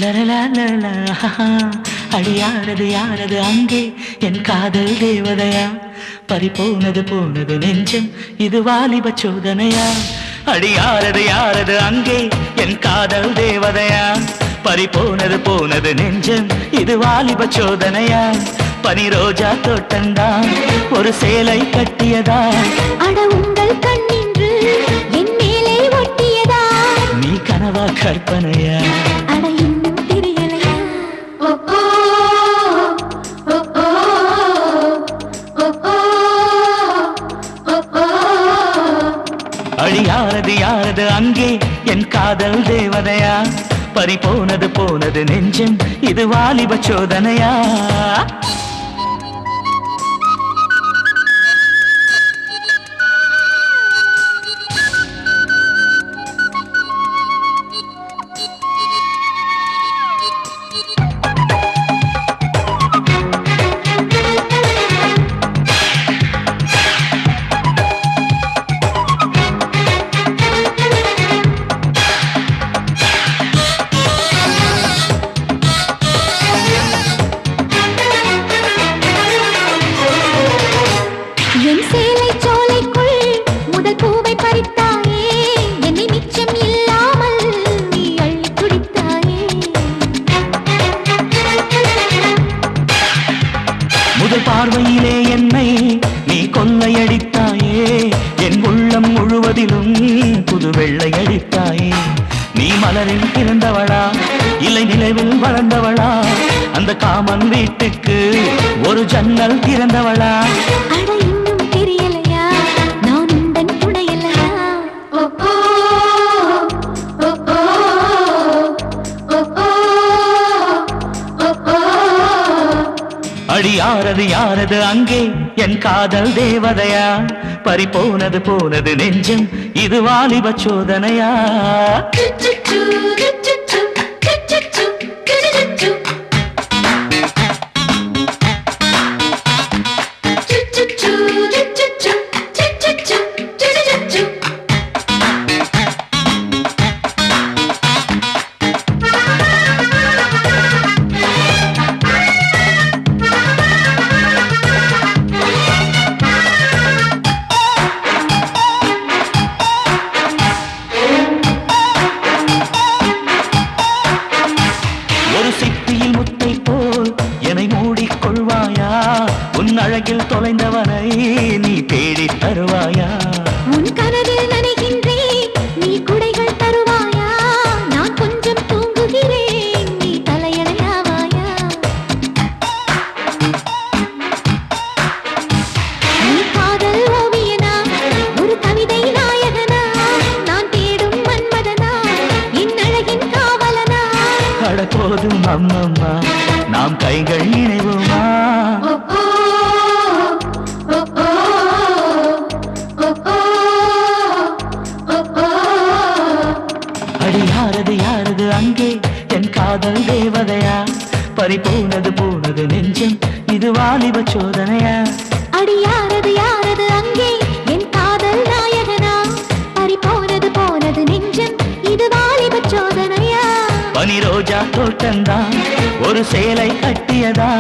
லரலா அடியாரது யாரது அங்கே என் காதல் தேவதையா பறிபோனது போனது நெஞ்சம் இது வாலிப சோதனையா அடியாரது யாரது அங்கே என் காதல் தேவதையா பறிபோனது போனது நெஞ்சம் இது வாலிப சோதனையா பனி ரோஜா தோட்டந்தான் ஒரு சேலை கட்டியதா அட உங்கள் கண்ணின்று என் மேலே ஒட்டியதா நீ கனவா கற்பனையா அட இன்னும் தெரியலையா அடியாரது யாரது அங்கே என் காதல் தேவதையா பறிபோனது போனது நெஞ்சம் இது வாலிப சோதனையா என் சேலை சோலைக்குள் முதல் பூவை பறித்தாயே என்னை மிச்சம் இல்லாமல் நீ அள்ளி குடித்தாயே முதல் பார்வையிலே என்னை நீ கொள்ளையடித்தாயே என் உள்ளம் முழுவதிலும் புது வெள்ளை அடித்தாயே நீ மலரில் பிறந்தவளா இல்லை நிலவில் வளர்ந்தவளா அந்த காமன் வீட்டுக்கு ஒரு ஜன்னல் திறந்தவளா அட இன்னும் தெரியலையா நான் உந்தன் துணையலையா அடியாரது யாரது அங்கே என் காதல் தேவதையா பறிபோனது போனது நெஞ்சம் இது வாலிப சோதனையா ஒரு சிப்பியில் முத்தை போல் என்னை மூடிக்கொள்வாயா உன் அழகில் தொலைந்தவனை நீ தேடி தருவாயா உன் கனவில் நனைகின்றேன் நீ குடைகள் தருவாயா நான் கொஞ்சம் தூங்குகிறேன் நீ தலையணையாவாயா நீ காதல் ஓவியனா ஒரு கவிதை நாயகனா நான் தேடும் மன்மதனா என் அழகின் காவலனா அட போதும் அம்மம்மா நாம் கைகள் இணைவோமா அடியாரது யாரது அங்கே என் காதல் தேவதையா பறிபோனது போனது நெஞ்சம் இது வாலிப சோதனையா அடியாரது யாரது அங்கே என் காதல் நாயகனா பறிபோனது போனது நெஞ்சம் இது வாலிப சோதனையா பனி ரோஜா தோட்டந்தான் ஒரு சேலை கட்டியதா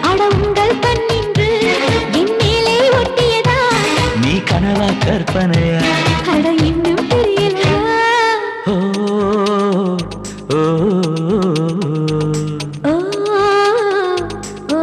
அட உங்கள் கண்ணின்று என் மேலே ஒட்டியதா நீ கனவா கற்பனையா அட இன்னும் தெரியலையா ஓ ஓ, ஓ, ஓ, ஓ, ஓ.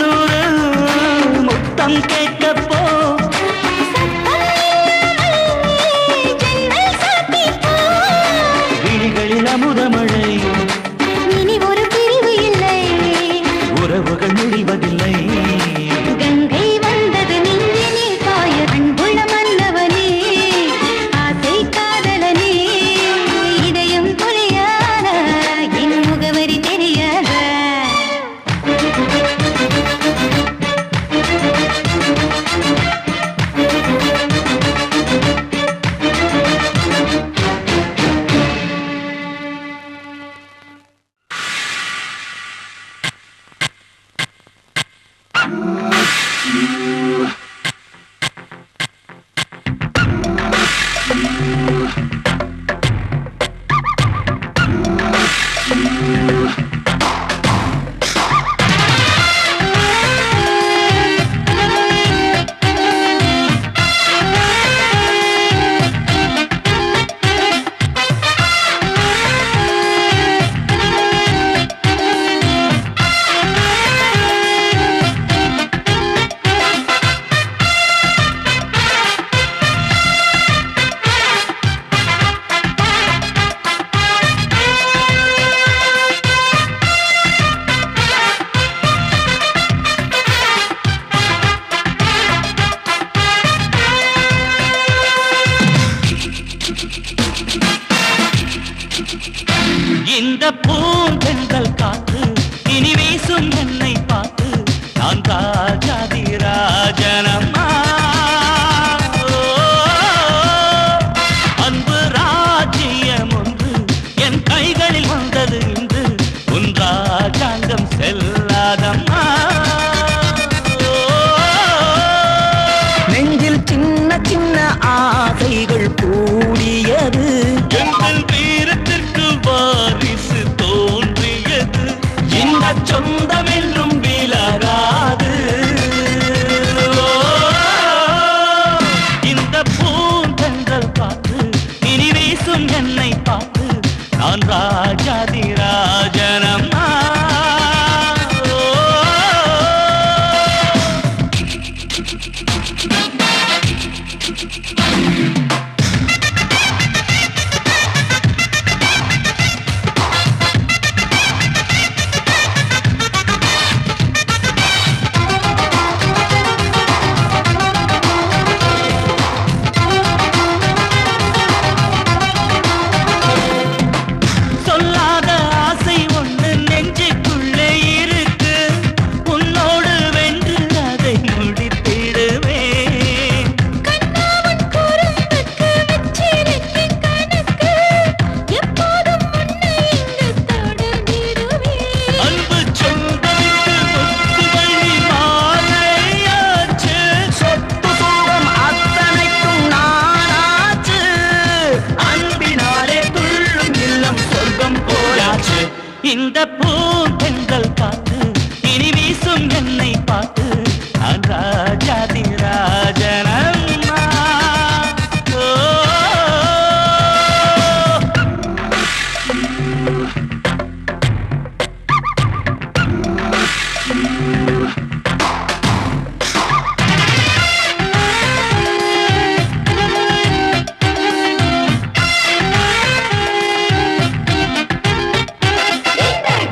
இன்னொரு முத்தம் கேட்கப்போ விழிகளில் அமுதமழை இனி ஒரு பிரிவு இல்லை உறவுகள் முடிவதில்லை கங்கை வந்தது நெஞ்சினில் பாய அன்புள்ள மன்னவனே ஆசை காதலனே இதயம் புரியாத என் முகவரி தெரியாத இந்த பூந்தென்றல் காத்து இனி வீசும் என்னை பார்த்து நான் ராஜாதி ராஜனம்மா அன்பு ராஜ்யம் ஒன்று என் கைகளில் வந்தது இன்று உன் ராஜாங்கம் செல்லாதம்மா நெஞ்சில் சின்ன சின்ன ஆசைகள் கூடியது எங்கள் வீரத்திற்கு வாரிசு தோன்றியது இந்த சொந்தம் என்றும் விலகாது இந்த பூந்தென்றல் பார்த்து இனி வீசும் என்னை பார்த்து நான் ராஜாதி ராஜனம்மா சொல்லாத ஆசை ஒன்று நெஞ்சுக்குள்ளே இருக்கு உன்னோடு வென்று அதை முடித்திடுவேன் கண்ணாவன் குறும்புக்கு வச்சிருக்கும் கணக்கு எப்போதும் உன்னை இங்கு தொடர்ந்திடுவேன் அன்பு சொந்தமிட்டு முத்து வழி மாலையாச்சு சொத்து சோகம் அத்தனைக்கும் நானாச்சு அன்பினாலே துள்ளும் இல்லம் சொர்க்கம் போயாச்சு இந்த பூந்தென்றல் காத்து இனி வீசும் என்னை பார்த்து நான் ராஜாதி ராஜனம்மா ஓ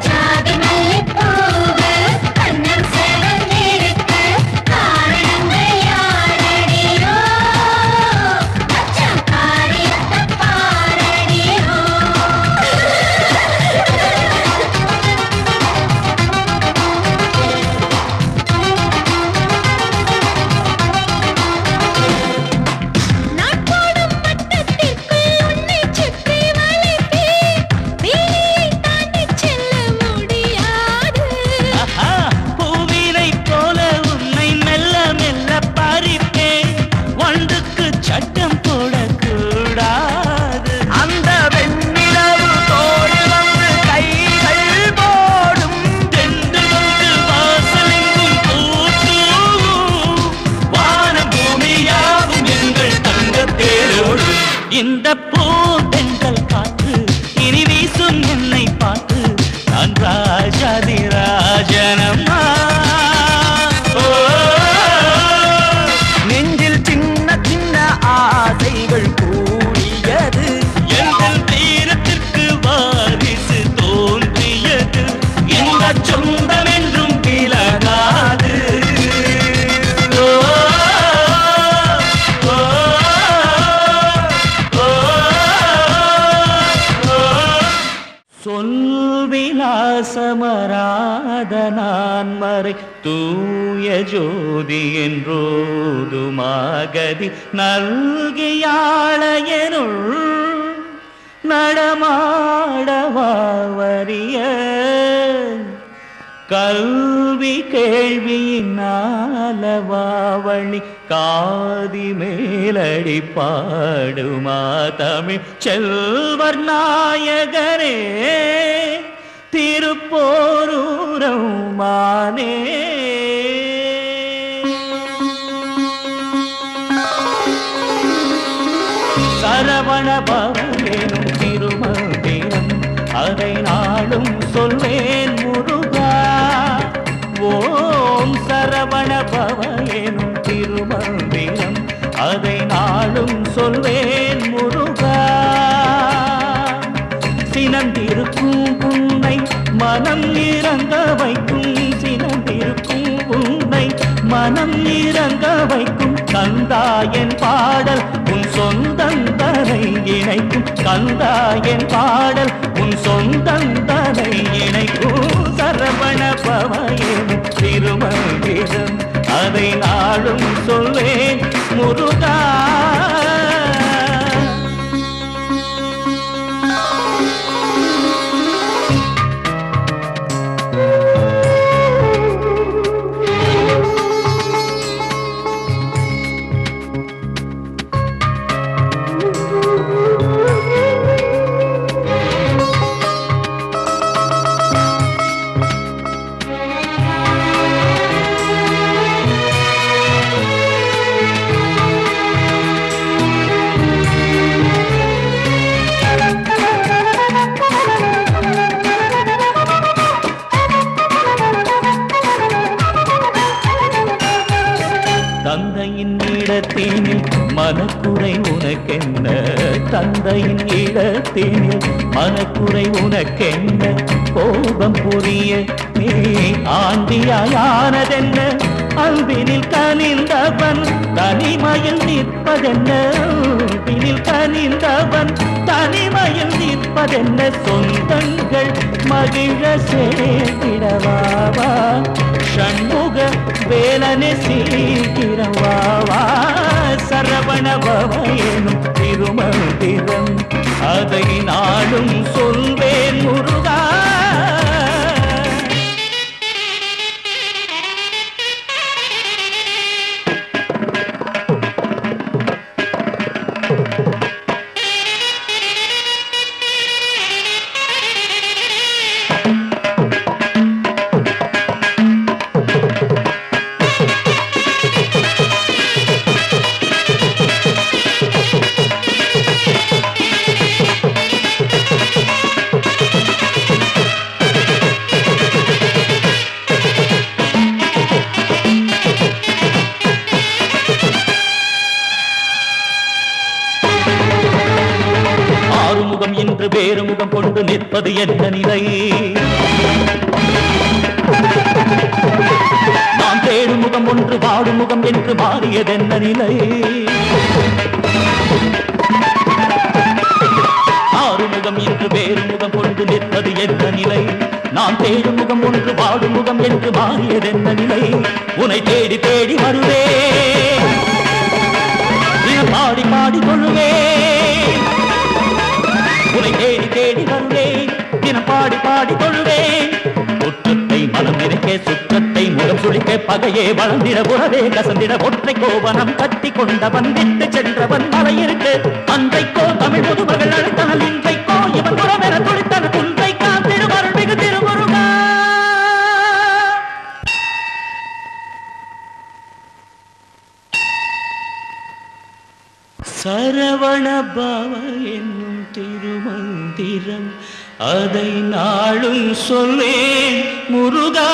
ஜாதி மல்லிப்பூவு கண்ணம் சிவந்திருக்கு காரணங்கள் யாரடியோ மச்சான் காரியத்தை பாரடியோ நான் போடும் மட்டத்திற்குள் உன்னை சுற்றி வளைப்பேன் வேலியை தாண்டி செல்ல முடியாது ஆஹா, பூவினை போல உன்னை மெல்ல மெல்ல பறிப்பேன் வண்டுக்கு சட்டம் போடக்கூடாது அந்த வெண்ணிலவு தோடு வந்து கைகள் போடும் தென்று வந்து வாசலெங்கும் பூத்தூவும் வானம் பூமியாகும் எங்கள் தங்கத் தேரோடு இந்த பூந்தென்றல் காத்து இனி வீசும் என்னை பார்த்து நான் ராஜாதி ராஜனம்மா தூய ஜோதி என்றோது மாகதி நல்கியாளையனுள் நடமாடவாவரிய கல்வி கேள்வியினாலவாவழி காதி மேலடி பாடுமா தமிழ் செல்வர் நாயகரே திருப்போரூரம் மானே. சரவண பவனும் திருமந்திரம் அதை நாளும் சொல்வேன் முருகா. ஓம் சரவண பவனும் திருமந்திரம் அதை நாளும் சொல்வேன் முருகா. சினந்திருக்கும் உன்னை மனம் இறங்க வைக்கும், சினந்திருக்கும் உன்னை மனம் இறங்க வைக்கும் கந்தாயன் பாடல் உன் சொந்தந்தனை இணைக்கும், கந்தாயன் பாடல் உன் சொந்தந்தனை இணைக்கும். சரவண பவனும் திருமந்திரம் அதை நாளும் சொல்வேன் முருகா. தந்தையின் இடத்தினில் மனக்குறை உனக்கென்ன, தந்தையின் இடத்தினில் மனக்குறை உனக்கென்ன, கோபம் புரிய நீ ஆண்டியாயானதென்ன, அன்பினில் கனிந்தவன் தனிமையில் நிற்பதென்ன, அன்பினில் கனிந்தவன் தனிமையில் நிற்பதென்ன, சொந்தங்கள் மகிழ சேர்த்திடவாவா ஷண்முக வேலனை சீக்கிரவாவா. சரவண பவனும் திருமந்திரம் அதை நாளும் சொல்வேன் முருகா. ஆறுமுகம் இன்று வேறு முகம் கொண்டு நிற்பது என்ன நிலை? நாம் தேடும் முகம் ஒன்று வாடும் முகம் என்று மாறியதென்ன நிலை? ஆறுமுகம் இன்று வேறு முகம் கொண்டு நிற்பது என்ன நிலை? நாம் தேடும் முகம் ஒன்று வாடும் முகம் என்று மாறியதென்ன நிலை? உன்னை தேடி தேடி வருவேன், பாடி பாடி கொள்ளுவேன், உன்னை தேடி தேடி வருவேன், தினம் பாடி பாடி கொள்வேன். குற்றத்தை மனம் நினைக்க சுற்றத்தை முகம் சுழிக்க பகையே வளர்ந்திட உறவே கசந்திட ஒற்றை கோவனம் கட்டி கொண்டவன் விட்டு சென்றவன் மலையிருக்கு அன்றைக்கோ தமிழ் முதுமகள் அழைத்தனல் இன்றைக்கோ இவன் புறமென துடித்தன குன்றை காத்திருவருள் மிகு திருமுருகா. சரவண பவ என்னும் திருமந்திரம் அதை நாளும் சொல்வேன் முருகா.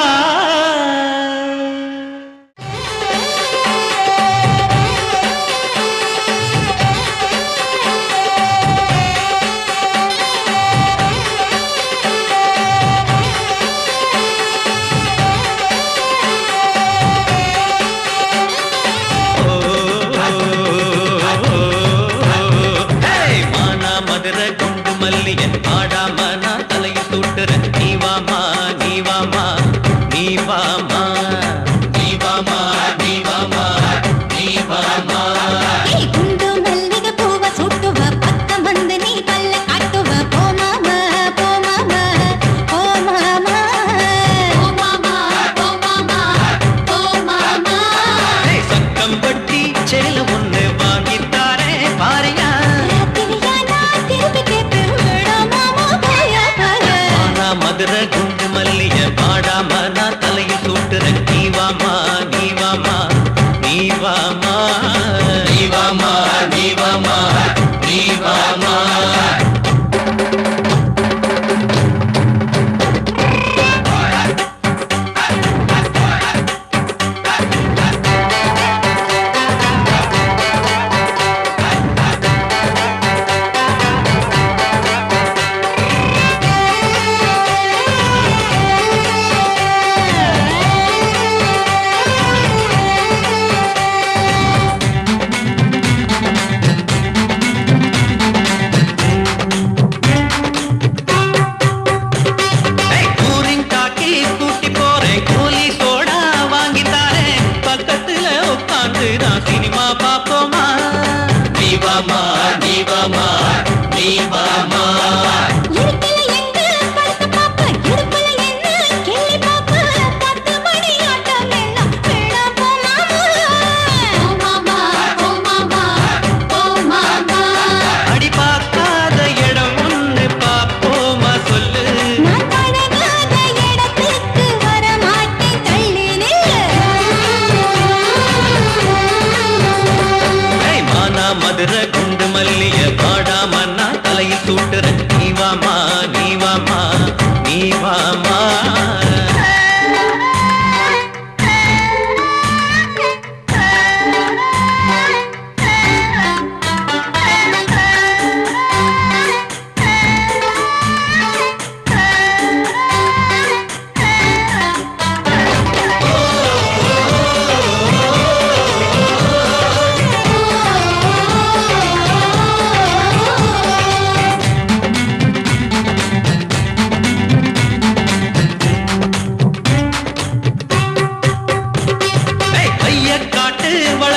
ஆடாம நான் தலையை தூட்டுறேன், நீ வாமா நீ வாமா நீ வா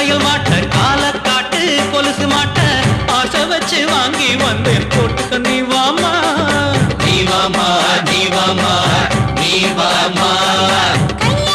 வளையல் மாட்ட கால காட்டு கொலுசு மாட்ட ஆசை வச்சு வாங்கி வந்தேன் போட்டுக்க நீ வாமா நீ வாமா நீ வாமா நீ வாமா கைய